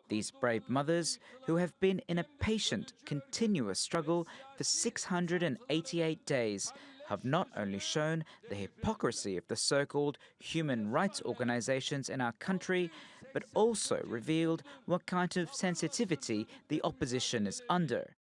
These brave mothers, who have been in a patient, continuous struggle for 688 days, have not only shown the hypocrisy of the so-called human rights organizations in our country, but also revealed what kind of sensitivity the opposition is under.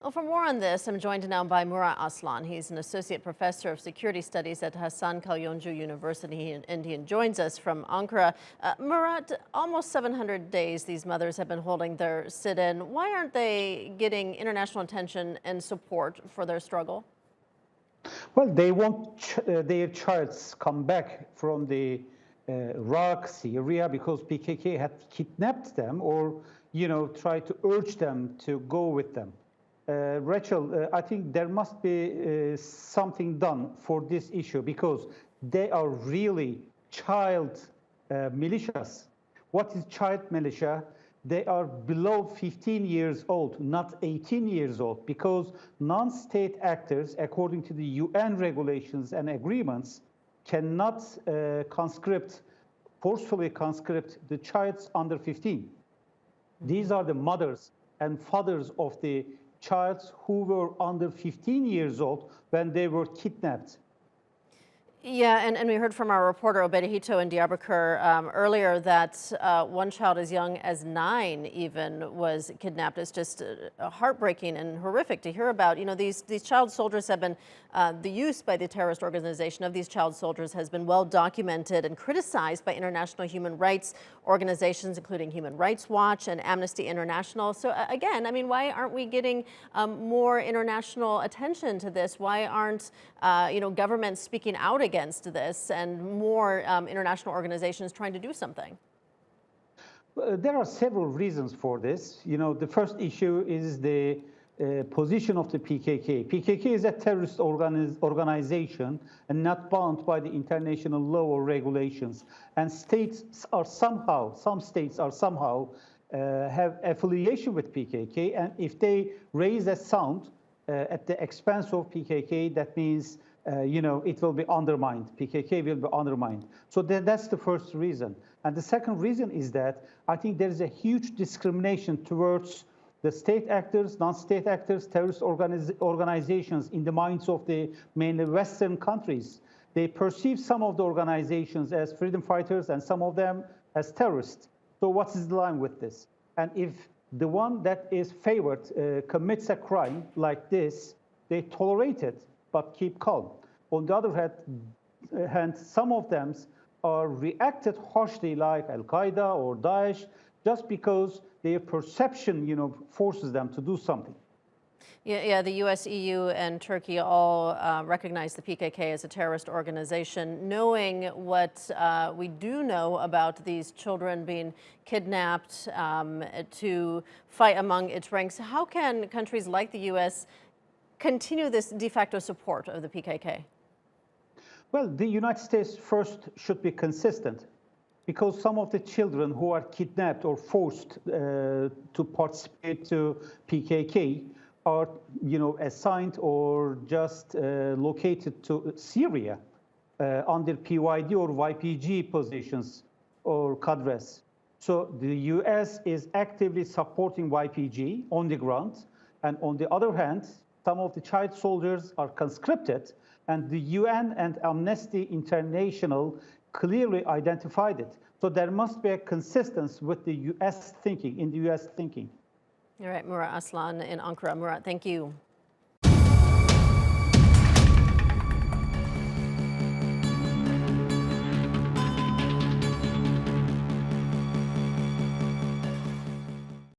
Well, for more on this, I'm joined now by Murat Aslan. He's an associate professor of security studies at Hasan Kalyoncu University in India and joins us from Ankara. Murat, almost 700 days these mothers have been holding their sit-in. Why aren't they getting international attention and support for their struggle? Well, they want their childs come back from the Iraq, Syria, because PKK had kidnapped them or, tried to urge them to go with them. Rachel, I think there must be something done for this issue because they are really child militias. What is child militia? They are below 15 years old, not 18 years old, because non-state actors, according to the UN regulations and agreements, cannot forcefully conscript the childs under 15. These are the mothers and fathers of the childs who were under 15 years old when they were kidnapped. Yeah, and we heard from our reporter Obeidito in Diyarbakir earlier that one child as young as 9 even was kidnapped. It's just heartbreaking and horrific to hear about. These child soldiers have been, the use by the terrorist organization of these child soldiers has been well documented and criticized by international human rights organizations, including Human Rights Watch and Amnesty International. So again, I mean, why aren't we getting more international attention to this? Why aren't, governments speaking out against this and more international organizations trying to do something? There are several reasons for this. The first issue is the position of the PKK. PKK is a terrorist organization and not bound by the international law or regulations. And some states are somehow have affiliation with PKK. And if they raise a sound at the expense of PKK, that means it will be undermined. PKK will be undermined. So that's the first reason. And the second reason is that I think there is a huge discrimination towards the state actors, non-state actors, terrorist organizations in the minds of the mainly Western countries. They perceive some of the organizations as freedom fighters and some of them as terrorists. So what is the line with this? And if the one that is favored commits a crime like this, they tolerate it, but keep calm. On the other hand, some of them are reacted harshly like Al-Qaeda or Daesh just because their perception, forces them to do something. Yeah, the US, EU, and Turkey all recognize the PKK as a terrorist organization. Knowing what we do know about these children being kidnapped to fight among its ranks, how can countries like the US continue this de facto support of the PKK? Well, the United States first should be consistent because some of the children who are kidnapped or forced to participate to PKK are, assigned or just located to Syria under PYD or YPG positions or cadres. So the US is actively supporting YPG on the ground. And on the other hand, some of the child soldiers are conscripted, and the UN and Amnesty International clearly identified it. So there must be a consistency with the US thinking, in the US thinking. All right, Murat Aslan in Ankara. Murat, thank you.